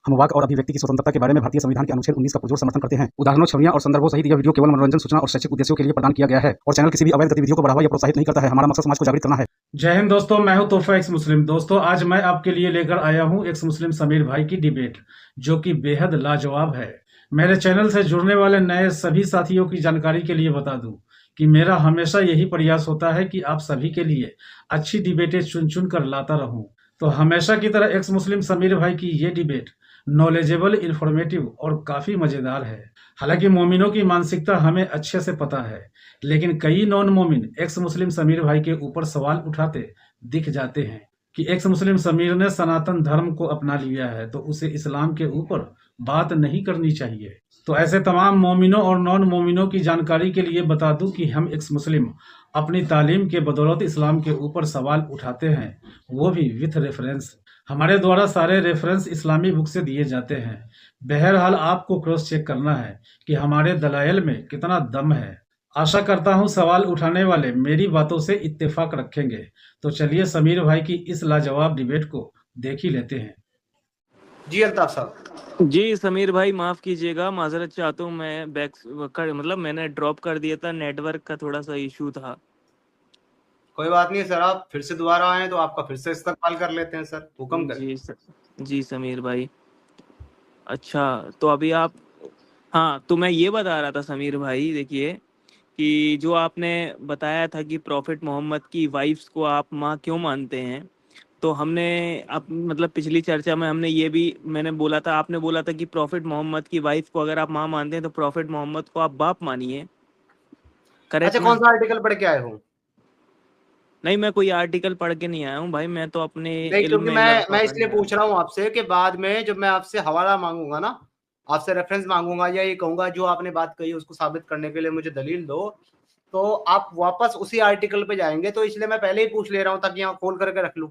हम वाक और अभिव्यक्ति की स्वतंत्रता के बारे में भारतीय संविधान के अनुच्छेद 19 का पुरजोर समर्थन करते हैं। उदाहरणों, छवियां और संदर्भों सहित यह वीडियो केवल मनोरंजन, सूचना और शैक्षिक उद्देश्यों के लिए प्रदान किया गया है और चैनल किसी भी अवैध गतिविधियों को बढ़ावा या प्रोत्साहित नहीं करता है। हमारा मकसद समाज को जागृत करना है। जय हिंद दोस्तों, मैं हूं तोहफा एक्स मुस्लिम। दोस्तों, आज मैं आपके लिए लेकर आया हूं एक्स मुस्लिम समीर भाई की डिबेट, जो कि बेहद लाजवाब है। मेरे चैनल से जुड़ने वाले नए सभी साथियों की जानकारी के लिए बता दूं कि मेरा हमेशा यही प्रयास होता है कि आप सभी के लिए अच्छी डिबेटें चुन चुन कर लाता रहूं। तो हमेशा की तरह एक्स मुस्लिम समीर भाई की ये डिबेट नॉलेजेबल, इंफॉर्मेटिव और काफी मजेदार है। हालांकि मोमिनों की मानसिकता हमें अच्छे से पता है, लेकिन कई नॉन मोमिन एक्स मुस्लिम समीर भाई के ऊपर सवाल उठाते दिख जाते हैं कि एक्स मुस्लिम समीर ने सनातन धर्म को अपना लिया है तो उसे इस्लाम के ऊपर बात नहीं करनी चाहिए। तो ऐसे तमाम मोमिनों और नॉन मोमिनों की जानकारी के लिए बता दूं कि हम एक्स मुस्लिम अपनी तालीम के बदौलत इस्लाम के ऊपर सवाल उठाते हैं, वो भी विथ रेफरेंस। हमारे द्वारा सारे रेफरेंस इस्लामी बुक से दिए जाते हैं। बहरहाल आपको क्रॉस चेक करना है कि हमारे दलाइल में कितना दम है। आशा करता हूं सवाल उठाने वाले मेरी बातों से इत्तेफाक रखेंगे। तो चलिए समीर भाई की इस लाजवाब डिबेट को देख ही लेते हैं। जी अल्ताफ साहब। जी समीर भाई, माफ कीजिएगा, माजरत चाहता हूँ। मैं मैंने ड्रॉप कर दिया था, नेटवर्क का थोड़ा सा इशू था। कोई बात नहीं सर, आप फिर से दोबारा आए तो आपका फिर से इस्तेमाल कर लेते हैं सर, हुक्म करें। जी समीर भाई। अच्छा, तो अभी आप, हाँ, तो मैं ये बता रहा था समीर भाई, देखिए कि जो आपने बताया था कि प्रॉफिट मोहम्मद की वाइफ्स को आप माँ क्यों मानते हैं, तो हमने आप मतलब पिछली चर्चा में मैंने बोला था, आपने बोला था कि प्रॉफिट मोहम्मद की वाइफ को अगर आप माँ मानते हैं तो प्रॉफिट मोहम्मद को आप बाप मानिए। करेक्ट अच्छा, ना? कौन सा आर्टिकल पढ़ के आए हो? नहीं, मैं कोई आर्टिकल पढ़ के नहीं आया हूँ भाई, मैं तो अपने नहीं, इल्म क्योंकि में मैं इजाफा इसलिए करने पूछ रहा हूँ आपसे कि बाद में जब मैं आपसे हवाला मांगूंगा ना, आपसे रेफरेंस मांगूंगा या ये कहूंगा जो आपने बात कही उसको साबित करने के लिए मुझे दलील दो, तो आप वापस उसी आर्टिकल पे जाएंगे। तो इसलिए मैं पहले ही पूछ ले रहा हूँ ताकि यहाँ खोल करके रख लूं।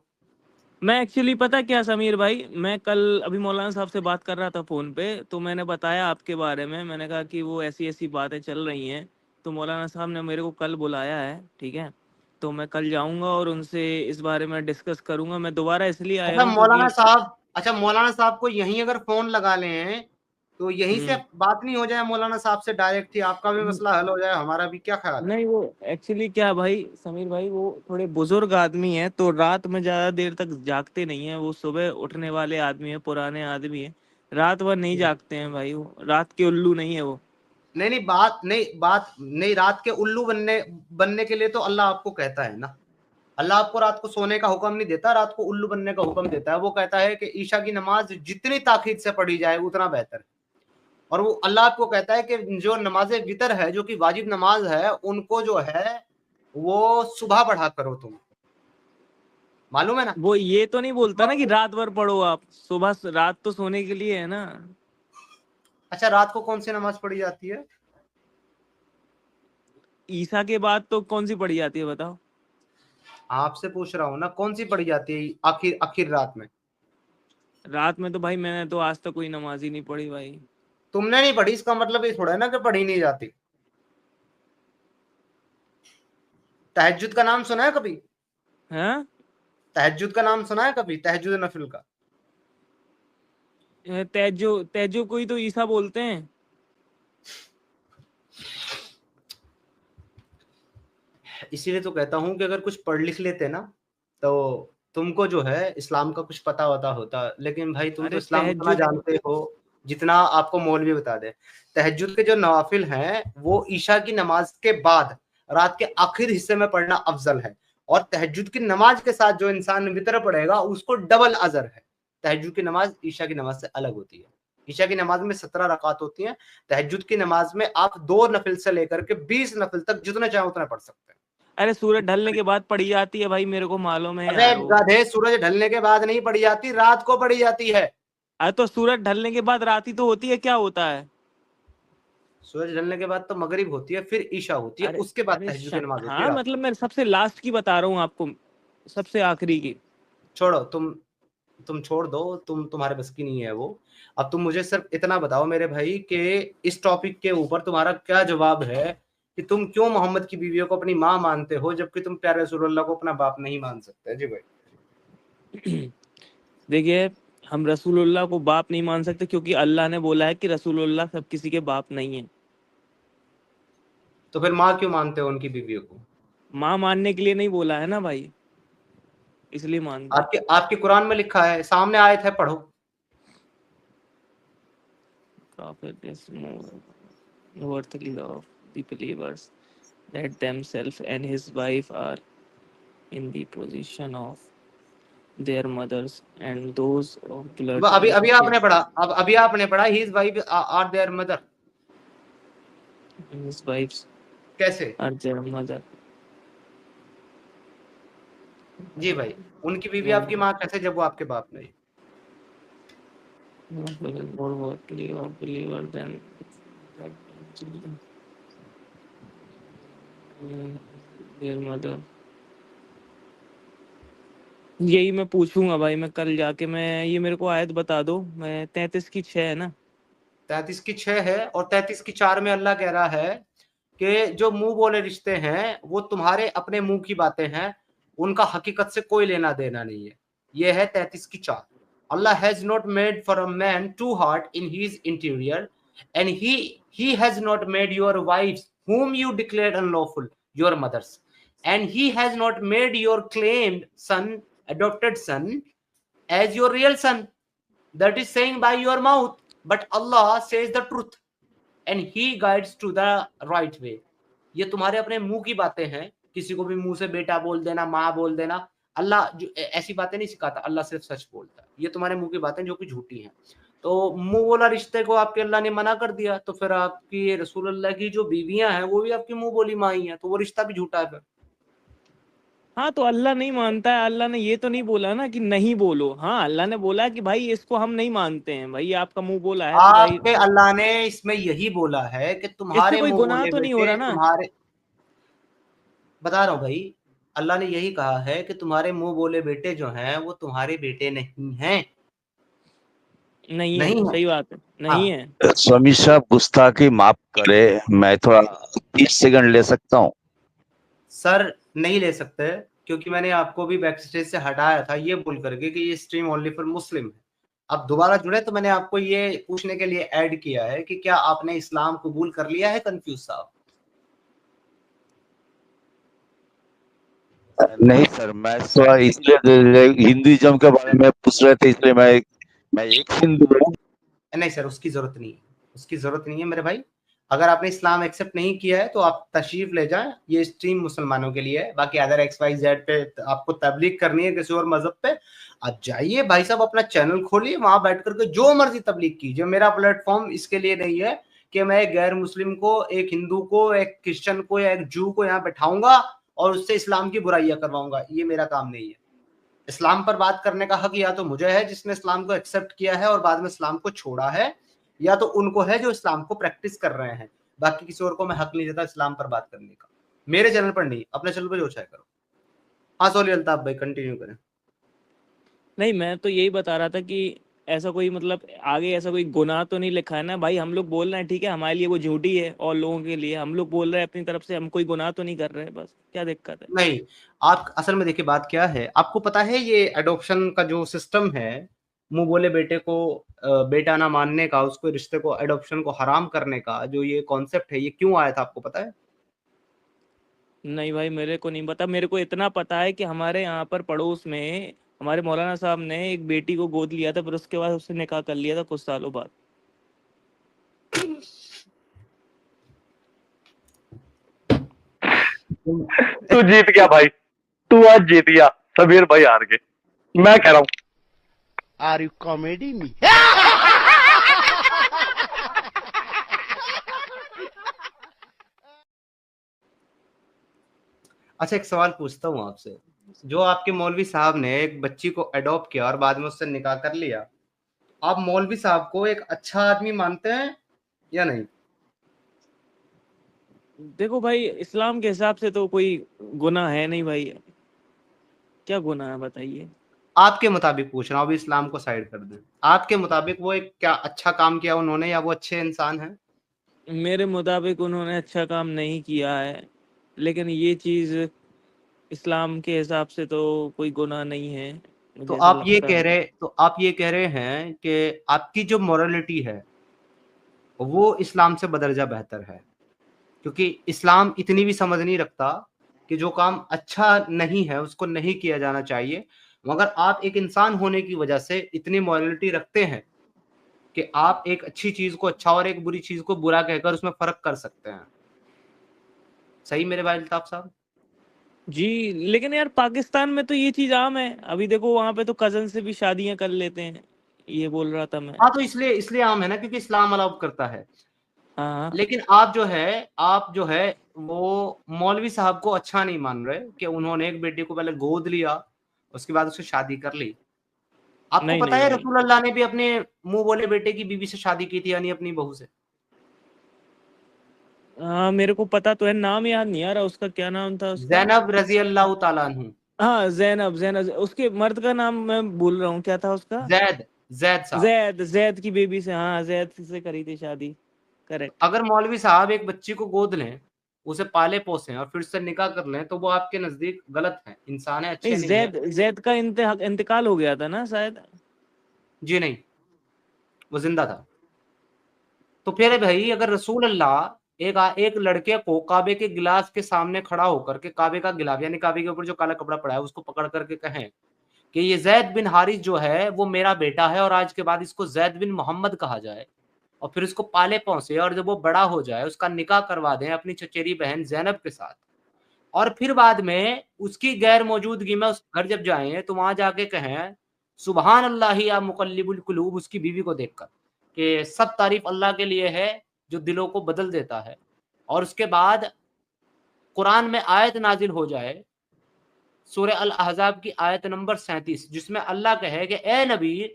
मैं एक्चुअली, पता क्या समीर भाई, मैं कल अभी मौलाना साहब से बात कर रहा था फ़ोन पे, तो मैंने बताया आपके बारे में, मैंने कहा कि वो ऐसी ऐसी बातें चल रही हैं। तो मौलाना साहब ने मेरे को कल बुलाया है, ठीक है, तो मैं कल जाऊंगा और उनसे इस बारे में डिस्कस करूंगा। मैं दोबारा इसलिए आया अच्छा हूँ मौलाना क्योंकि साहब, मौलाना साहब को यहीं अगर फोन लगा लें तो यहीं से बात नहीं हो जाए मौलाना साहब से डायरेक्ट ही, आपका भी मसला हल हो जाए, हमारा भी? क्या ख्याल है? नहीं, वो एक्चुअली क्या भाई समीर भाई, वो थोड़े बुजुर्ग आदमी हैं, तो रात में ज्यादा देर तक जागते नहीं हैं। वो सुबह उठने वाले आदमी हैं, पुराने आदमी हैं, रात भर नहीं जागते हैं भाई, वो रात के उल्लू नहीं है वो। नहीं, बात नहीं, रात के उल्लू बनने के लिए तो अल्लाह आपको कहता है ना। अल्लाह आपको रात को सोने का हुक्म नहीं देता, रात को उल्लू बनने का हुक्म देता है। वो कहता है कि ईशा की नमाज जितनी ताकीद से पढ़ी जाए उतना बेहतर है। और वो अल्लाह आपको कहता है कि जो नमाज वितर है, जो कि वाजिब नमाज है, उनको जो है वो सुबह पढ़ा करो तुम। मालूम है ना? वो ये तो नहीं बोलता ना कि रात भर पढ़ो आप, सुबह रात तो सोने के लिए है ना। अच्छा, रात को कौन सी नमाज पढ़ी जाती है? ईसा के बाद तो कौन सी पढ़ी जाती है बताओ? आपसे पूछ रहा हूँ ना, कौन सी पढ़ी जाती है आखिर आखिर रात में? रात में तो भाई मैंने तो आज तक कोई नमाज ही नहीं पढ़ी भाई। तुमने नहीं पढ़ी इसका मतलब ये थोड़ा है ना कि पढ़ी नहीं जाती। तहज्जुद का नाम सुना है कभी? हैं? तहज्जुद का नाम सुना है कभी? तहज्जुद नफिल का? तेजो तेजो कोई तो ईसा बोलते हैं। इसीलिए तो कहता हूं कि अगर कुछ पढ़ लिख लेते ना तो तुमको जो है इस्लाम का कुछ पता होता। लेकिन भाई तुम तो अरे इस्लाम उतना तहज्जुद, जानते हो जितना आपको मौलवी बता दे। तहज्जुद के जो नवाफिल हैं वो ईशा की नमाज के बाद रात के आखिर हिस्से में पढ़ना अफजल है। और तहज्जुद की नमाज के साथ जो इंसान वितर पढ़ेगा उसको डबल अजर है। तहज्जुद की नमाज ईशा की नमाज से अलग होती है। ईशा की नमाज में 17 रकात होती हैं। तहज्जुद की नमाज में आप 2 नफिल से लेकर के 20 नफिल तक जितने चाहे उतने पढ़ सकते हैं। अरे सूरज ढलने के बाद पढ़ी जाती है भाई, मेरे को मालूम है अबे यार वो। गधे, सूरज ढलने के बाद नहीं पड़ी जाती, रात को पड़ी जाती है। अरे तो सूरज ढलने के बाद रात ही तो होती है, क्या होता है? सूरज ढलने के बाद तो मगरिब होती है, फिर ईशा होती है, अरे उसके बाद अरे तहज्जुद की नमाज होती है हाँ, रात मतलब मैं सबसे लास्ट की बता रहा हूँ आपको, सबसे आखिरी की। को। छोड़ो, तुम छोड़ दो, तुम्हारे बस की नहीं है वो। अब तुम मुझे सिर्फ इतना बताओ मेरे भाई कि इस टॉपिक के ऊपर तुम्हारा क्या जवाब है कि तुम क्यों मोहम्मद की बीवियों को अपनी माँ मानते हो जबकि तुम प्यारे रसूलुल्लाह को अपना बाप नहीं मान सकते? जी भाई। देखिए, हम रसूलुल्लाह को बाप नहीं मान सकते क्योंकि अल्लाह ने बोला है कि रसूलुल्लाह सब किसी के बाप नहीं है। तो फिर माँ क्यों मानते हो उनकी बीवियों को? माँ मानने के लिए नहीं बोला है ना भाई, इसलिए मानते हैं। आपके आपके कुरान में लिखा है, सामने आयत है, पढ़ो। Prophet is more worthy of the believers that themselves and his wife are in the position of their mothers and those of blood अभी अभी आपने relationship पढ़ा, अब अभी आपने पढ़ा his wife are their mother, and his wives कैसे? are their mother. जी भाई, उनकी बीवी आपकी माँ कैसे जब वो आपके बाप नहीं? More worthy of believer than their mother. यही मैं पूछूंगा भाई, मैं कल जाके, मैं ये मेरे को आयत बता दो, मैं 33 की 6 है ना? 33 की 6 है और 33 की 4 में अल्लाह कह रहा है कि जो मुंह बोले रिश्ते हैं वो तुम्हारे अपने मुंह की बातें हैं, उनका हकीकत से कोई लेना देना नहीं है। ये है 33 की 4। Allah has not made for a man two heart in his interior and he has not made your wives whom you declared unlawful your mothers and he has not made your claimed son, adopted son, as your real son, that is saying by your mouth, but Allah says the truth and he guides to the right way. ये तुम्हारे अपने मुंह की बातें हैं, किसी को भी मुंह से बेटा बोल देना, माँ बोल देना, अल्लाह ऐसी बातें नहीं सिखाता, अल्लाह सिर्फ सच बोलता है। ये तुम्हारे मुंह की बातें जो कि झूठी हैं। तो मुंह बोला रिश्ते को आपके अल्लाह ने मना कर दिया, तो फिर आपकी रसूलुल्लाह की जो बीवियां हैं वो भी आपकी मुंह बोली माँ ही है, तो वो रिश्ता भी झूठा है फिर। हाँ तो अल्लाह नहीं मानता है, अल्लाह ने ये तो नहीं बोला ना कि नहीं बोलो। हाँ अल्लाह ने बोला कि भाई इसको हम नहीं मानते हैं, भाई आपका मुंह बोला है तो भाई आपके अल्लाह ने इसमें यही बोला है कि इससे तुम्हारे कोई मुंह गुनाह बोले तो नहीं हो रहा बेटे, ना। तुम्हारे, बता रहा हूँ भाई, अल्लाह ने यही कहा है कि तुम्हारे मुंह बोले बेटे जो हैं वो तुम्हारे बेटे नहीं हैं। नहीं है, नहीं है। सही बात है, नहीं हाँ है। स्वामी साहब गुस्ताखी माफ करे, मैं थोड़ा 30 सेकंड ले सकता हूँ? सर, नहीं ले सकते, क्योंकि मैंने आपको भी बैक स्टेज से हटाया था ये बोल करके कि ये स्ट्रीम ओनली फॉर मुस्लिम है। अब दोबारा जुड़े तो मैंने आपको ये पूछने के लिए ऐड किया है कि क्या आपने इस्लाम कबूल कर लिया है, कंफ्यूज साहब? नहीं सर, मैं थोड़ा इसलिए हिंदुइज्म के बारे में पूछ रहे थे, इसलिए मैं एक हिंदू हूँ। नहीं सर, उसकी जरूरत नहीं है, उसकी जरूरत नहीं है मेरे भाई। अगर आपने इस्लाम एक्सेप्ट नहीं किया है तो आप तशरीफ ले जाएं, ये स्ट्रीम मुसलमानों के लिए है। बाकी अदर XYZ पे आपको तबलीग करनी है किसी और मजहब पे, आप जाइए भाई साहब, अपना चैनल खोलिए, वहां बैठ करके जो मर्जी तबलीग कीजिए। मेरा प्लेटफॉर्म इसके लिए नहीं है कि मैं एक गैर मुस्लिम को, एक हिंदू को, एक क्रिश्चियन को या एक जू को यहाँ बैठाऊंगा और उससे इस्लाम की बुराइयां करवाऊंगा, ये मेरा काम नहीं है। इस्लाम पर बात करने का हक या तो मुझे है जिसने इस्लाम को एक्सेप्ट किया है और बाद में इस्लाम को छोड़ा है, या तो उनको है जो इस्लाम को प्रैक्टिस कर रहे हैं। बाकी किसी और को मैं हक नहीं देता इस्लाम पर बात करने का, मेरे चैनल पर नहीं, अपने चैनल पर जो चाहे करो। हाँ सॉरी अल्ताफ भाई, कंटिन्यू करें। नहीं मैं तो यही बता रहा था कि ऐसा कोई मतलब आगे ऐसा कोई गुनाह तो नहीं लिखा है ना भाई। हम लोग बोल रहे हैं ठीक है, हमारे लिए वो झूठी है और लोगों के लिए हम लोग बोल रहे हैं अपनी तरफ से, हम कोई गुनाह तो नहीं कर रहे हैं, बस क्या दिक्कत है? नहीं, आप असल में देखिए बात क्या है, आपको पता है ये एडॉप्शन का जो सिस्टम है, मुंह बोले बेटे को बेटा ना मानने का, उसको रिश्ते को, एडॉप्शन को हराम करने का जो ये कॉन्सेप्ट है, ये क्यों आया था आपको पता है? नहीं भाई मेरे को नहीं पता। मेरे को इतना पता है कि हमारे यहाँ पर पड़ोस में हमारे मौलाना साहब ने एक बेटी को गोद लिया था, फिर उसके बाद उससे निकाह कर लिया था कुछ सालों बाद। तू जीत गया भाई, तू आज जीत गया, समीर भाई हार गए, मैं कह रहा हूँ। Are you comedy me? अच्छा एक सवाल पूछता हूँ आपसे, जो आपके मौलवी साहब ने एक बच्ची को अडॉप्ट किया और बाद में उससे निकाह कर लिया, आप मौलवी साहब को एक अच्छा आदमी मानते हैं या नहीं? देखो भाई इस्लाम के हिसाब से तो कोई गुनाह है नहीं भाई, क्या गुनाह है बताइए? आपके मुताबिक पूछ रहा हूँ, अभी इस्लाम को साइड कर दें, आपके मुताबिक वो एक क्या अच्छा काम किया उन्होंने, या वो अच्छे इंसान हैं? मेरे मुताबिक उन्होंने अच्छा काम नहीं किया है, लेकिन ये चीज़ इस्लाम के हिसाब से तो कोई गुनाह नहीं है। मुझे तो ऐसा आप ये लगता कह है। रहे तो आप ये कह रहे हैं कि आपकी जो मोरालिटी है वो इस्लाम से बदरजा बेहतर है, क्योंकि इस्लाम इतनी भी समझ नहीं रखता कि जो काम अच्छा नहीं है उसको नहीं किया जाना चाहिए, मगर आप एक इंसान होने की वजह से इतनी मोरालिटी रखते हैं कि आप एक अच्छी चीज को अच्छा और एक बुरी चीज को बुरा कहकर उसमें फर्क कर सकते हैं। सही मेरे भाई अल्ताफ साहब? जी, लेकिन यार पाकिस्तान में तो ये चीज़ आम है। अभी देखो वहाँ पे तो कज़न से भी शादियाँ कर लेते हैं। ये बोल रहा था मैं। हाँ, तो इसलिए इसलिए आम है ना, क्योंकि इस्लाम अलाउ करता है। हाँ, हाँ। लेकिन आप जो है वो मौलवी साहब को अच्छा नहीं मान रहे कि उन्होंने एक बेटे को पहले गोद लिया, उसके बाद उससे शादी कर ली। आपको नहीं, पता नहीं, है नहीं। रसूल अल्लाह ने भी अपने मुंह बोले बेटे की बीवी से शादी की थी, यानी अपनी बहू से। हाँ, मेरे को पता तो है, नाम याद नहीं आ रहा उसका, क्या नाम था उसका? ज़ैनब रज़ी अल्लाह तआला अन्हु। हाँ, ज़ैनब, ज़ैनब। उसके मर्द का नाम मैं भूल रहा हूँ, क्या था उसका? ज़ैद ज़ैद साहब। ज़ैद की बेबी से, हाँ, ज़ैद से करी थी शादी। करेक्ट। अगर मौलवी साहब एक बच्ची को गोद लें, उसे पाले-पोसें और फिर उससे निकाह कर लें, तो वो आपके नज़दीक गलत है, इंसान है, नहीं, अच्छे नहीं है। ज़ैद का इंतकाल हो गया था ना शायद? जी नहीं, वो ज़िंदा था। तो फिर भई अगर रसूल अल्लाह एक लड़के को काबे के गिलाफ के सामने खड़ा होकर के काबे का गिलाफ यानी काबे के ऊपर जो काला कपड़ा पड़ा है उसको पकड़ करके कहें कि ये ज़ैद बिन हारिस जो है वो मेरा बेटा है और आज के बाद इसको ज़ैद बिन मोहम्मद कहा जाए, और फिर इसको पाले-पोसे और जब वो बड़ा हो जाए उसका निकाह करवा दें अपनी चचेरी बहन ज़ैनब के साथ, और फिर बाद में उसकी गैर मौजूदगी में उस घर जब जाएँ तो वहाँ जाके कहें सुबहान अल्लाह या मुक़ल्लिबुल क़ुलूब, उसकी बीवी को देखकर कि सब तारीफ अल्लाह के लिए है जो दिलों को बदल देता है, और उसके बाद कुरान में आयत नाजिल हो जाए सूरह अल अहज़ाब की आयत नंबर 37 जिसमें अल्लाह कहे कि ए नबी,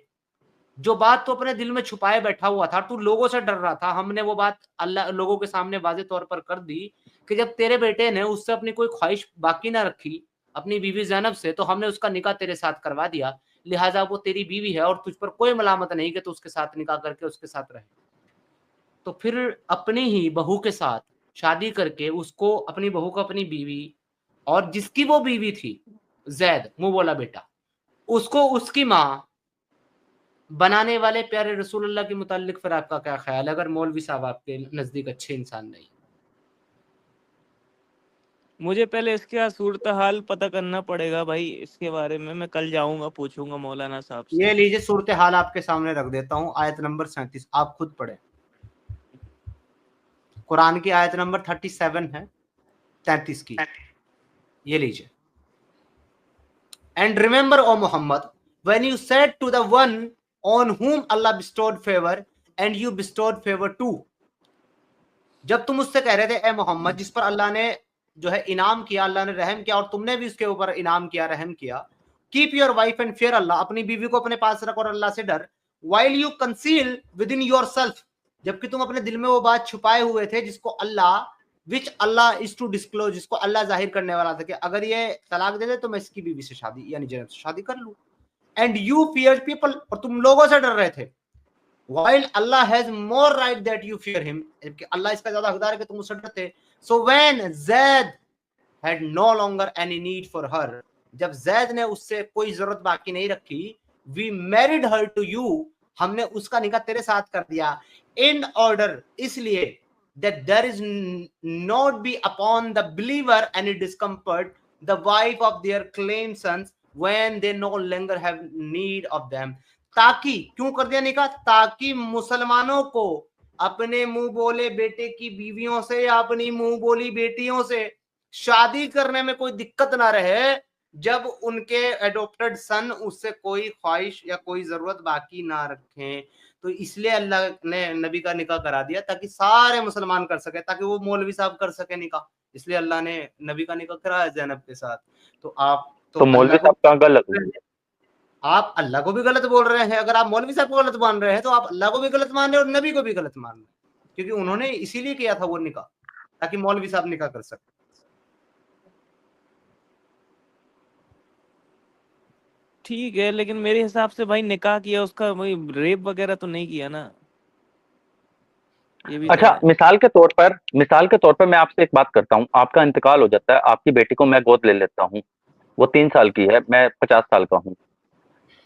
जो बात तू अपने दिल में छुपाए बैठा हुआ था, तू लोगों से डर रहा था, हमने वो बात अल्लाह लोगों के सामने वाज़े तौर पर कर दी कि जब तेरे बेटे ने उससे अपनी कोई ख्वाहिश बाकी ना रखी, अपनी बीवी ज़ैनब से, तो हमने उसका निकाह तेरे साथ करवा दिया। लिहाज़ा वो तेरी बीवी है और तुझ पर कोई मलामत नहीं कि तू उसके साथ निकाह करके उसके साथ रहे। तो फिर अपनी ही बहू के साथ शादी करके उसको अपनी बहू को अपनी बीवी, और जिसकी वो बीवी थी ज़ैद मुँह बोला बेटा, उसको उसकी माँ बनाने वाले प्यारे रसूलुल्लाह के मुताल्लिक फिर आपका क्या ख्याल है, अगर मौलवी साहब आपके नज़दीक अच्छे इंसान नहीं? मुझे पहले इसका सूरत-हाल पता करना पड़ेगा भाई, इसके बारे में मैं कल जाऊँगा, पूछूँगा मौलाना साहब से। ये लीजिए सूरत-हाल आपके सामने रख देता हूँ, आयत नंबर 37 आप खुद पढ़ें। कुरान की आयत नंबर 37 है, 33 की। ये लीजिए। And remember, O Muhammad, when you said to the one on whom Allah bestowed favor, and you bestowed favor too. जब तुम उससे कह रहे थे ए मोहम्मद जिस पर अल्लाह ने जो है इनाम किया, अल्लाह ने रहम किया और तुमने भी उसके ऊपर इनाम किया, रहम किया, keep your wife and fear Allah, अपनी बीवी को अपने पास रख और अल्लाह से डर, while you conceal with in your self, जबकि तुम अपने दिल में वो बात छुपाए हुए थे जिसको अल्लाह विच अल्लाह इज टू डिस्क्लोज, जिसको अल्लाह जाहिर करने वाला था कि अगर ये तलाक दे दे तो मैं इसकी बीवी से शादी यानी ज़ैनब से शादी कर लूं। एंड यू फियर पीपल, और तुम लोगों से डर रहे थे, while Allah has more right that you fear him, जबकि अल्लाह इसका ज्यादा हकदार है कि तुम उससे डरते। So when Zaid had no longer any need for her, जब जैद ने उससे कोई जरूरत बाकी नहीं रखी, we married her to you, हमने उसका निकाह तेरे साथ कर दिया, in order, इसलिए that there is not be upon the believer any discomfort, the wife of their claimed sons when they no longer have need of them, ताकि क्यों कर दिया निकाह, ताकि मुसलमानों को अपने मुंह बोले बेटे की बीवियों से या अपनी मुंह बोली बेटियों से शादी करने में कोई दिक्कत ना रहे जब उनके एडॉप्टेड सन उससे कोई ख्वाहिश या कोई जरूरत बाकी ना रखें। तो इसलिए अल्लाह ने नबी का निकाह करा दिया ताकि सारे मुसलमान कर सके, ताकि वो मौलवी साहब कर सके निकाह, इसलिए अल्लाह ने नबी का निकाह कराया ज़ैनब के साथ। तो आप तो मौलवी साहब कहाँ गलत है? आप अल्लाह को भी गलत बोल रहे हैं, अगर आप मौलवी साहब को गलत मान रहे हैं तो आप अल्लाह को भी गलत मान रहे हैं और नबी को भी गलत मान रहे हैं, क्योंकि उन्होंने इसीलिए किया था वो निकाह ताकि मौलवी साहब निकाह कर सके। ठीक है, लेकिन मेरे हिसाब से भाई निकाह किया उसका, वही रेप वगैरह तो नहीं किया ना, ये भी अच्छा, तो है। मिसाल के तौर पर मैं आपसे एक बात करता हूँ, आपका इंतकाल हो जाता है, आपकी बेटी को मैं गोद ले लेता हूँ, वो 3 साल की है, मैं 50 साल का हूँ,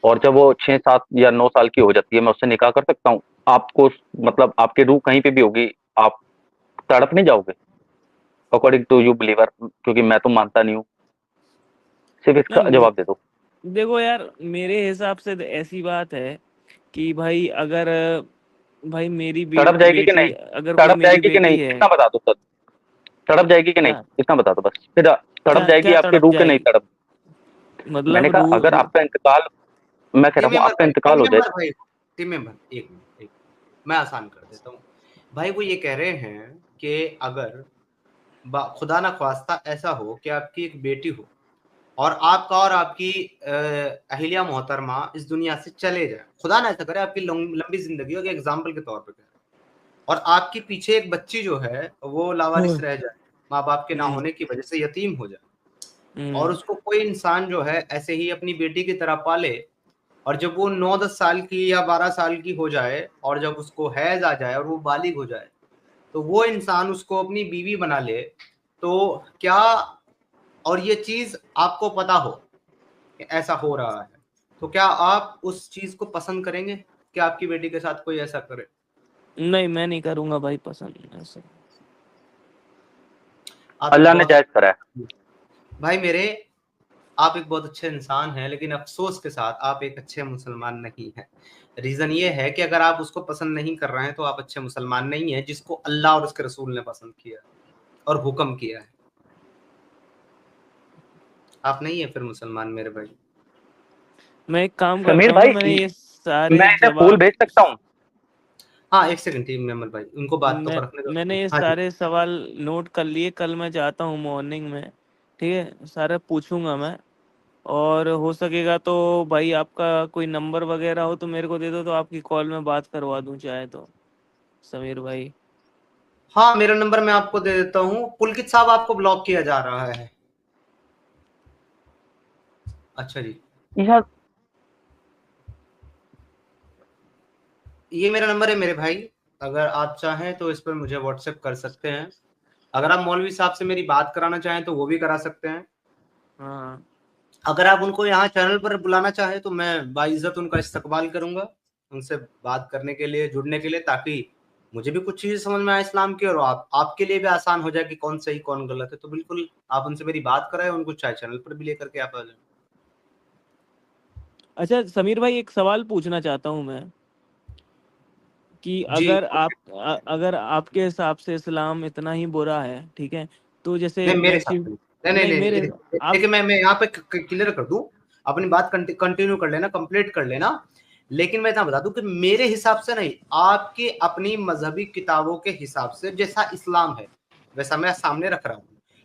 और जब वो 6, 7 या 9 साल की हो जाती है, मैं उससे निकाह कर सकता हूँ? आपको मतलब आपकी रूह कहीं पे भी होगी, आप तड़प नहीं जाओगे? अकॉर्डिंग टू यू बिलीवर, क्योंकि मैं तो मानता नहीं हूँ। सिर्फ इसका नहीं, जवाब दे दो। देखो यार, मेरे हिसाब से तो ऐसी बात है कि भाई अगर भाई मेरी तड़प जाएगी कि बेटी, नहीं? अगर कोई तड़प मेरी जाएगी कि बेटी नहीं? है। इतना बता दो सर। तड़प जाएगी कि नहीं? क्या इतना बता दो बस। फिर तड़प क्या जाएगी क्या आपकी तड़प रूह कि नहीं जाएगी? तड़प? मैंने मतलब कहा अगर रूह। आपका इंतकाल, मैं कह टीम रहा हूँ मेंबर आपका भाई, टीम इंतकाल हो जाए। मेंबर भाई, टीम मेंबर, एक मिनट, मैं आसान कर देता हूँ। भाई वो ये कह रहे हैं कि अगर खुदा ना ख्वास्ता ऐसा हो कि आपकी एक बेटी हो और आपका और आपकी अहिल्या मोहतरमा इस दुनिया से चले जाए, खुदा ना ऐसा करे, आपकी लंबी जिंदगी हो, एग्जाम्पल के तौर पर कह रहे हैं, और आपके पीछे एक बच्ची जो है वो लावारिस रह जाए, माँ बाप के ना हम्म। होने की वजह से यतीम हो जाए, और हम्म। उसको कोई इंसान जो है ऐसे ही अपनी बेटी की तरह पाले, और जब वो 9-10 साल की या 12 साल की हो जाए और जब उसको हैज आ जाए और वो बालिग हो जाए, तो वो इंसान उसको अपनी बीवी बना ले, तो क्या, और ये चीज आपको पता हो कि ऐसा हो रहा है, तो क्या आप उस चीज को पसंद करेंगे कि आपकी बेटी के साथ कोई ऐसा करे? नहीं, मैं नहीं करूंगा भाई पसंद ऐसे। आप एक अल्लाह ने बहुत जायज करा है। भाई मेरे, आप एक बहुत अच्छे इंसान हैं, लेकिन अफसोस के साथ आप एक अच्छे मुसलमान नहीं हैं। रीजन ये है कि अगर आप उसको पसंद नहीं कर रहे हैं तो आप अच्छे मुसलमान नहीं हैं, जिसको अल्लाह और उसके रसूल ने पसंद किया और हुक्म किया है। आप नहीं है फिर मुसलमान मेरे भाई। मैं एक काम समीर करता हूँ ना, भाई, मैंने ये सारे मैं इन्हें फूल जवाब, भेज सकता हूँ? हाँ एक सेकंड टीम मेंबर भाई, उनको बात तो मैं रखने दो। मैंने ये हाँ जी। सारे सवाल नोट कर लिए। कल मैं जाता हूँ मॉर्निंग में, ठीक है, सारे पूछूंगा मैं। और हो सकेगा तो भाई आपका कोई नंबर वगैरह हो तो मेरे को दे दो, तो आपकी कॉल में बात करवा दूं चाहे तो, समीर भाई। हाँ मेरा नंबर मैं आपको दे देता हूँ। पुलकित साहब आपको ब्लॉक किया जा रहा है। अच्छा जी, यार ये मेरा नंबर है मेरे भाई, अगर आप चाहें तो इस पर मुझे व्हाट्सएप कर सकते हैं। अगर आप मौलवी साहब से मेरी बात कराना चाहें तो वो भी करा सकते हैं। हाँ। अगर आप उनको यहाँ चैनल पर बुलाना चाहें तो मैं बाइज्जत उनका इस्तकबाल करूंगा, उनसे बात करने के लिए, जुड़ने के लिए, ताकि मुझे भी कुछ चीजें समझ में आए इस्लाम की और आपके लिए भी आसान हो जाए कि कौन सही कौन गलत है। तो बिल्कुल आप उनसे मेरी बात कराएं, उनको चाहे चैनल पर भी लेकर के आप आ जाए। अच्छा समीर भाई, एक सवाल पूछना चाहता हूँ मैं कि जी अगर आपके हिसाब से इस्लाम इतना ही बुरा है, ठीक है, तो जैसे नहीं मेरे हिसाब मैक्सिम, से नहीं नहीं नहीं नहीं मेरे, नहीं, आप, देखिए मैं यहाँ पे क्लियर कर दूं, अपनी बात कंटिन्यू कर लेना, कंप्लीट कर लेना। लेकिन मैं इतना बता दूं कि मेरे हिसाब से नहीं, आपके अपनी मजहबी किताबों के हिसाब से जैसा इस्लाम है वैसा मैं सामने रख रहा हूं।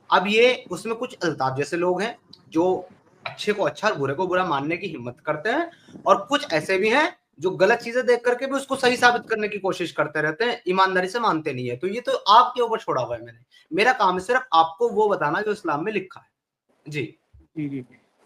अब ये उसमें कुछ अल्ताफ जैसे लोग हैं जो अच्छे को अच्छा और बुरे को बुरा मानने की हिम्मत करते हैं, और कुछ ऐसे भी हैं जो गलत चीजें देख करके भी उसको सही साबित करने की कोशिश करते रहते हैं, ईमानदारी से मानते नहीं है। तो ये तो आपके ऊपर छोड़ा हुआ है मैंने, मेरा काम है सिर्फ आपको वो बताना जो इस्लाम में लिखा है। जी जी जी,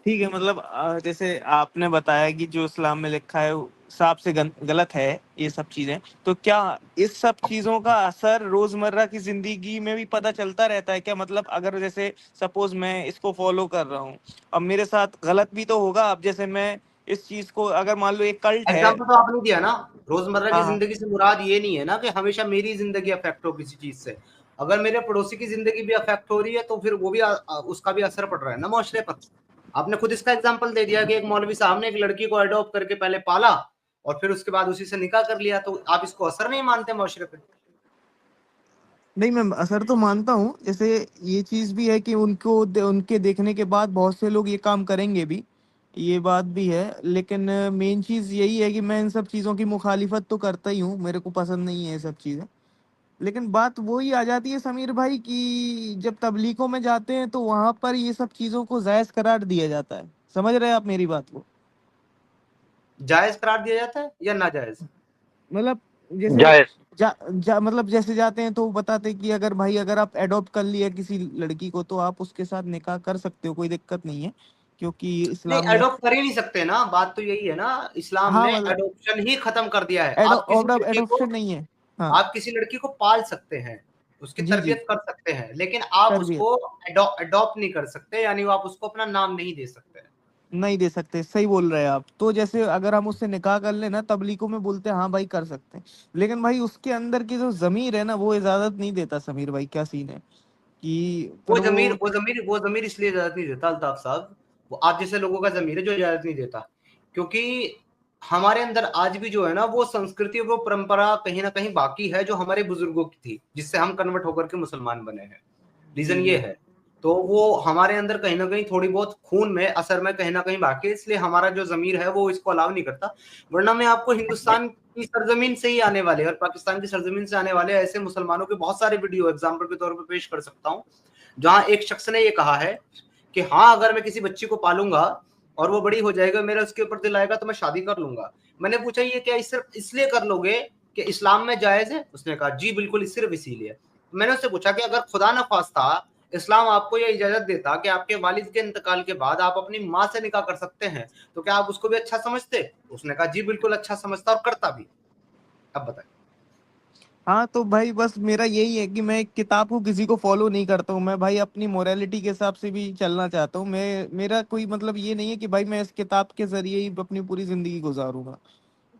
ठीक है, मतलब जैसे आपने बताया कि जो इस्लाम में लिखा है वो साफ से गलत है ये सब चीजें, तो क्या इस सब चीजों का असर रोजमर्रा की जिंदगी में भी पता चलता रहता है क्या? मतलब अगर जैसे सपोज मैं इसको फॉलो कर रहा हूँ, अब मेरे साथ गलत भी तो होगा। अब जैसे मैं इस चीज को, अगर मान लो एक कल्ट है। एग्जाम्पल तो आपने दिया ना, रोजमर्रा की हाँ हाँ। जिंदगी से मुराद ये नहीं है ना कि हमेशा मेरी जिंदगी अफेक्ट हो किसी चीज से। अगर मेरे पड़ोसी की जिंदगी भी अफेक्ट हो रही है तो फिर वो भी उसका भी असर पड़ रहा है ना मुआशरे पर। आपने खुद इसका एग्जाम्पल दे दिया कि एक मौलवी साहब ने एक लड़की को अडॉप्ट करके पहले पाला और फिर उसके बाद उसी से निकाह कर लिया, तो आप इसको असर नहीं मानते मुआशरे पे? नहीं, मैं असर तो मानता हूँ। जैसे ये चीज भी है कि उनके देखने के बाद बहुत से लोग ये काम करेंगे भी, ये बात भी है। लेकिन मेन चीज यही है कि मैं इन सब चीजों की मुखालिफत तो करता ही हूँ, मेरे को पसंद नहीं है ये सब चीजें। लेकिन बात वही आ जाती है समीर भाई कि जब तबलीगों में जाते हैं तो वहां पर ये सब चीजों को जायज करार दिया जाता है। समझ रहे हैं आप मेरी बात को? जायज करार दिया जाता है या नाजायज? मतलब जैसे जायज। मतलब जैसे जाते हैं तो वो बताते हैं कि अगर भाई अगर आप एडॉप्ट कर लिया किसी लड़की को तो आप उसके साथ निकाह कर सकते हो, कोई दिक्कत नहीं है, क्योंकि नहीं इस्लाम में। अडॉप्ट कर ही नहीं सकते ना, बात तो यही है ना, इस्लाम हाँ ने मतलब अडॉप्शन ही खत्म कर दिया है। आप किसी लड़की को, एडॉप्शन नहीं है। हाँ। आप किसी लड़की को पाल सकते हैं, उसकी जी जी। तरबियत कर सकते हैं, लेकिन आप तरबियत। उसको अडॉप्ट नहीं कर सकते, यानी वो आप उसको अपना नाम नहीं दे सकते। नहीं दे सकते, सही बोल रहे हैं आप। तो जैसे अगर हम उससे निकाह कर लेना, तबलीगों में बोलते हैं हाँ भाई कर सकते हैं, लेकिन भाई उसके अंदर की जो जमीर है ना वो इजाजत नहीं देता। समीर भाई क्या सीन है कि फिर वो वो जमीर इसलिए इजाजत नहीं देता अल्ताफ साहब, वो आप जैसे लोगों का जमीर है जो इजाजत नहीं देता, क्योंकि हमारे अंदर आज भी जो है ना वो संस्कृति वो परंपरा कहीं ना कहीं बाकी है जो हमारे बुजुर्गों की थी, जिससे हम कन्वर्ट होकर के मुसलमान बने हैं। रीजन जी ये जी है, तो वो हमारे अंदर कहीं ना कहीं थोड़ी बहुत खून में असर में कहीं ना कहीं बाकी है, इसलिए हमारा जो जमीर है वो इसको अलाउ नहीं करता। वरना मैं आपको हिंदुस्तान की सरजमीन से ही आने वाले और पाकिस्तान की सरजमीन से आने वाले ऐसे मुसलमानों के बहुत सारे वीडियो एग्जाम्पल के तौर पर पेश कर सकता हूँ, जहां एक शख्स ने ये कहा है कि हाँ अगर मैं किसी बच्ची को पालूंगा और वो बड़ी हो जाएगा, मेरा उसके ऊपर दिल आएगा तो मैं शादी कर लूंगा। मैंने पूछा ये क्या सिर्फ इसलिए कर लोगे कि इस्लाम में जायज है? उसने कहा जी बिल्कुल सिर्फ इसीलिए। मैंने उससे पूछा कि अगर खुदा न खास्ता इस्लाम आपको यह इजाजत देता कि आपके वालिद के इंतकाल के बाद आप अपनी माँ से निकाह कर सकते हैं, तो क्या आप उसको भी अच्छा समझते? उसने कहा जी बिल्कुल अच्छा समझता और करता भी। अब बताइए। हाँ तो भाई बस मेरा यही है कि मैं एक किताब को किसी को फॉलो नहीं करता हूँ, मैं भाई अपनी मोरालिटी के हिसाब से भी चलना चाहता हूँ। मैं मेरा कोई मतलब ये नहीं है कि भाई मैं इस किताब के जरिए ही अपनी पूरी जिंदगी गुजारूंगा,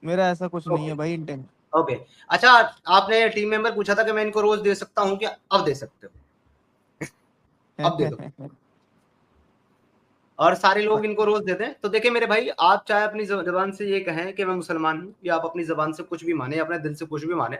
मेरा ऐसा कुछ नहीं है ओके भाई इंटेंट। ओके। अच्छा, आपने टीम मेंबर पूछा था कि मैं इनको रोज दे सकता हूँ क्या? अब दे सकते हो, अब दे दो। और सारे लोग इनको रोज देते हैं। तो देखिए मेरे भाई, आप चाहे अपनी जबान से ये कहें कि मैं मुसलमान हूँ, या आप अपनी जबान से कुछ भी माने, अपने दिल से कुछ भी माने,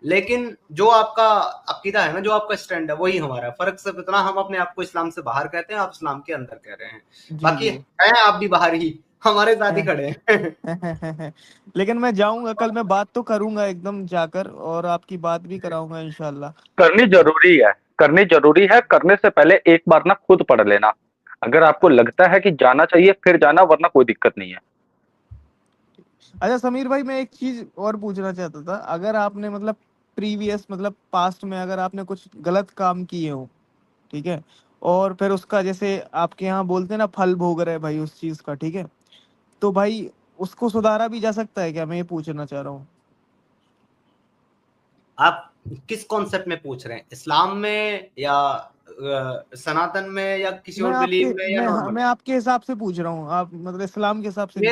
लेकिन जो आपका अकीदा है ना, जो आपका स्टैंड है, वही हमारा। फर्क सिर्फ इतना, हम अपने आप को इस्लाम से बाहर कहते हैं, आप इस्लाम के अंदर कह रहे हैं। जी बाकी जी। है आप भी बाहर ही, हमारे साथ ही खड़े हैं। लेकिन मैं जाऊंगा कल, मैं बात तो करूंगा एकदम जाकर, और आपकी बात भी कराऊंगा इंशाल्लाह। करनी जरूरी है, करनी जरूरी है। करने से पहले एक बार ना खुद पढ़ लेना। अगर आपको लगता है कि जाना चाहिए फिर जाना, वरना कोई दिक्कत नहीं है। अच्छा समीर भाई, मैं एक चीज और पूछना चाहता था, अगर आपने मतलब प्रीवियस मतलब पास्ट में अगर आपने कुछ गलत काम किए हो, ठीक है, और फिर उसका जैसे आपके यहाँ बोलते हैं ना फल भोग रहे भाई उस चीज का, ठीक है, तो भाई उसको सुधारा भी जा सकता है क्या? मैं ये पूछना चाह रहा हूँ। आप किस कॉन्सेप्ट में पूछ रहे हैं, इस्लाम में या सनातन में या किसी मैं और आपके बिलीव में या नॉर्मल? मैं आपके हिसाब से पूछ रहा हूँ, आप मतलब इस्लाम के हिसाब से नहीं।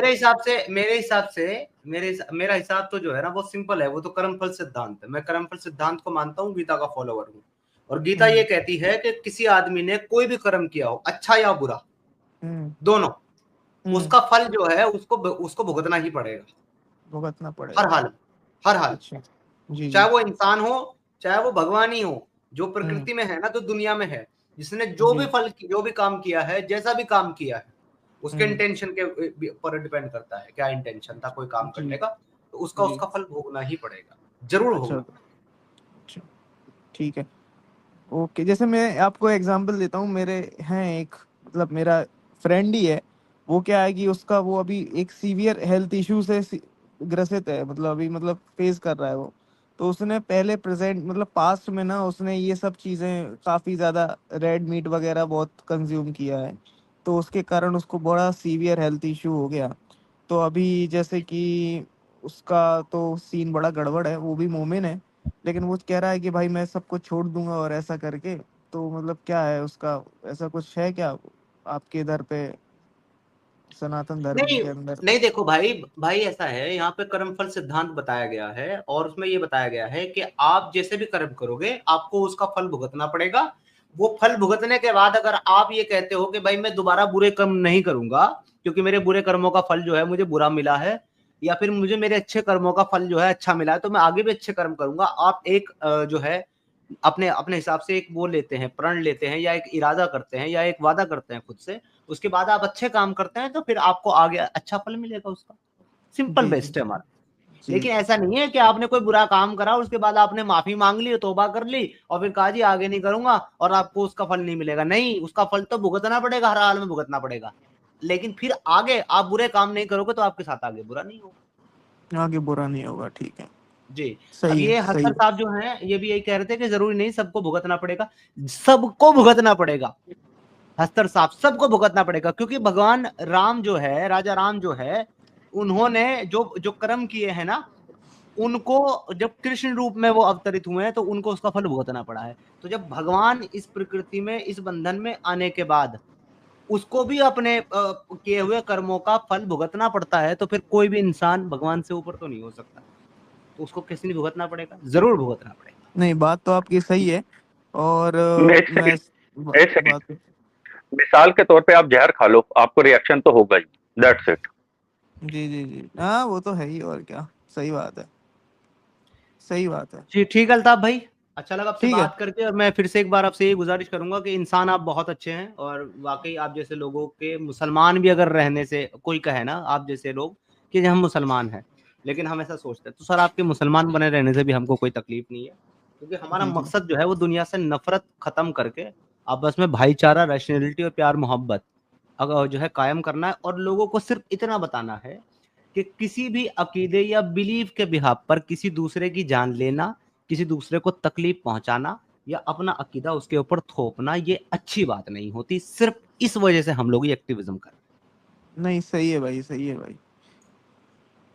मेरा हिसाब तो जो है ना वो सिंपल है, वो तो कर्मफल सिद्धांत है। मैं कर्मफल सिद्धांत को मानता हूँ, गीता का फॉलोवर हूँ। और गीता ये हम्म कहती है कि किसी आदमी ने कोई भी कर्म किया हो, अच्छा या बुरा, हम्म दोनों, हम्म। उसका फल जो है उसको उसको भुगतना ही पड़ेगा। भुगतना हर पड़ेगा। हाल में, हर हाल। अच्छा। जी जी। चाहे वो इंसान हो, चाहे वो भगवान ही हो, जो हम्म। प्रकृति में है ना, तो दुनिया में है, जिसने जो भी जी। जो भी काम किया है, जैसा भी काम किया है, उसके हम्म। इंटेंशन के पर डिपेंड करता है, क्या इंटेंशन था कोई काम जी करने का, तो उसका जी। उसका फल भोगना ही पड़ेगा, जरूर अच्छा भोगना। अच्छा। ठीक है। ओके, जैसे मैं आपको एग्जांपल देता हूँ, मेरे हैं एक मतलब मेरा फ्रेंड ही है, वो क्या है कि उसका वो अभी एक सीवियर हेल्थ इशू से ग्रसित है, मतलब अभी मतलब फेस कर रहा है वो। तो उसने पहले प्रेजेंट मतलब पास्ट में ना उसने ये सब चीज़ें काफ़ी ज़्यादा रेड मीट वगैरह बहुत कंज्यूम किया है, तो उसके कारण उसको बड़ा सीवियर हेल्थ इशू हो गया। तो अभी जैसे कि उसका तो सीन बड़ा गड़बड़ है, वो भी मोमिन है, लेकिन वो कह रहा है कि भाई मैं सब कुछ छोड़ दूंगा और ऐसा करके। तो मतलब क्या है उसका, ऐसा कुछ है क्या आपके इधर पे सनातन धर्म नहीं के अंदर? नहीं, देखो भाई, ऐसा है, यहाँ पे कर्मफल सिद्धांत बताया गया है, और उसमें ये बताया गया है कि आप जैसे भी कर्म करोगे आपको उसका फल भुगतना पड़ेगा। वो फल भुगतने के बाद अगर आप ये कहते हो कि भाई मैं दोबारा बुरे कर्म नहीं करूंगा, क्योंकि मेरे बुरे कर्मों का फल जो है मुझे बुरा मिला है, या फिर मुझे मेरे अच्छे कर्मों का फल जो है अच्छा मिला है, तो मैं आगे भी अच्छे कर्म करूंगा, आप एक जो है अपने अपने हिसाब से एक वो लेते हैं, प्रण लेते हैं, या एक इरादा करते हैं, या एक वादा करते हैं खुद से, उसके बाद आप अच्छे काम करते हैं, तो फिर आपको आगे अच्छा फल मिलेगा उसका। सिंपल जी जी बेस्ट है हमारा। जी। लेकिन ऐसा नहीं है कि आपने कोई बुरा काम करा, उसके बाद आपने माफी मांग ली, तौबा कर ली, और फिर कहा जी आगे नहीं करूंगा, और आपको उसका फल नहीं मिलेगा। नहीं, उसका फल तो भुगतना पड़ेगा, हर हाल में भुगतना पड़ेगा। लेकिन फिर आगे आप बुरे काम नहीं करोगे तो आपके साथ आगे बुरा नहीं होगा। आगे बुरा नहीं होगा, ठीक है। जी। अब सही है ये सही हस्तर है। साहब जो हैं, ये भी यही कह रहे थे कि जरूरी नहीं सबको भुगतना पड़ेगा, सबको भुगतना पड़ेगा। हस्तर साहब, सबको भुगतना पड़ेगा, क्योंकि भगवान राम जो है, राजा राम जो है, उन्होंने जो जो कर्म किए हैं ना, उनको जब कृष्ण रूप में वो अवतरित हुए हैं, तो उनको उसका फल भुगतना पड़ा है। तो जब भगवान इस प्रकृति में, इस बंधन में आने के बाद उसको भी अपने किए हुए कर्मों का फल भुगतना पड़ता है। तो फिर कोई भी इंसान भगवान से ऊपर तो नहीं हो सकता, तो उसको किसी ने भुगतना पड़ेगा, जरूर भुगतना पड़ेगा। नहीं, बात तो आपकी सही है। और एक मैं सेकंड, एक सेकंड, बात मिसाल के तौर पे आप जहर खा लो, आपको रिएक्शन तो होगा ही, दैट्स इट। जी जी जी, हाँ वो तो है ही, और क्या। सही बात है, सही बात है। जी ठीक है अल्ताफ भाई, अच्छा लगा आपसे ठीक है। बात करके। और मैं फिर से एक बार आपसे यही गुजारिश करूंगा कि इंसान आप बहुत अच्छे हैं, और वाकई आप जैसे लोगों के, मुसलमान भी अगर रहने से कोई कहे ना, आप जैसे लोग कि हम मुसलमान हैं लेकिन हम ऐसा सोचते हैं, तो सर आपके मुसलमान बने रहने से भी हमको कोई तकलीफ नहीं है, क्योंकि हमारा जी जी मकसद जो है वो दुनिया से नफरत खत्म करके आपस में भाईचारा, रैशनैलिटी और प्यार मोहब्बत अगर जो है कायम करना है। और लोगों को सिर्फ इतना बताना है कि किसी भी अकीदे या बिलीव के बिहाफ पर किसी दूसरे की जान लेना, किसी दूसरे को तकलीफ पहुंचाना या अपना अकीदा उसके ऊपर थोपना, ये अच्छी बात नहीं होती। सिर्फ इस वजह से हम लोग ये एक्टिविज्म कर रहे हैं। नहीं, सही है भाई, सही है भाई।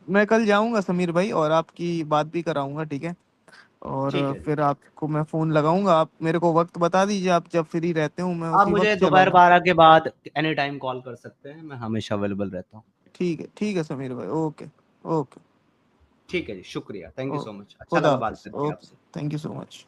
मैं कल जाऊंगा समीर भाई, और आपकी बात भी कराऊंगा, ठीक है। और ठीक है, फिर आपको मैं फोन लगाऊंगा, आप मेरे को वक्त बता दीजिए, आप जब फ्री रहते हो, मैं आप उसी मुझे वक्त दोपहर चलाऊंगा। 12 के बाद एनी टाइम कॉल कर सकते हैं, मैं हमेशा अवेलेबल रहता हूँ। ठीक है समीर भाई, ओके ओके। ठीक है जी, शुक्रिया, थैंक यू ओ, सो मच, अच्छा खुदा लगा बात हाफिज, करके ओके, आपसे। Thank you so much.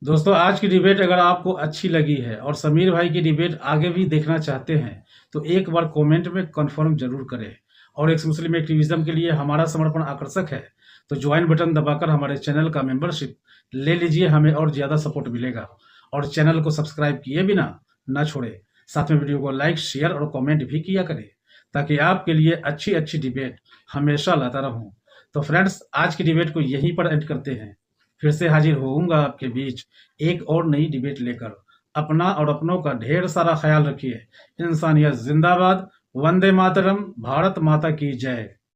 दोस्तों, आज की डिबेट अगर आपको अच्छी लगी है और समीर भाई की डिबेट आगे भी देखना चाहते हैं तो एक बार कमेंट में कंफर्म जरूर करें। और एक्स मुस्लिम एक्टिविज्म के लिए हमारा समर्पण आकर्षक है, तो ज्वाइन बटन दबाकर हमारे चैनल का मेंबरशिप ले लीजिए, हमें और ज्यादा सपोर्ट मिलेगा। और चैनल को सब्सक्राइब किए बिना ना छोड़े, साथ में वीडियो को लाइक, शेयर और कमेंट भी किया करें, ताकि आपके लिए अच्छी अच्छी डिबेट हमेशा लाता रहूं। तो फ्रेंड्स, आज की डिबेट को यहीं पर एंड करते हैं। फिर से हाजिर होऊंगा आपके बीच एक और नई डिबेट लेकर। अपना और अपनों का ढेर सारा ख्याल रखिए। इंसानियत जिंदाबाद, वंदे मातरम, भारत माता की जय।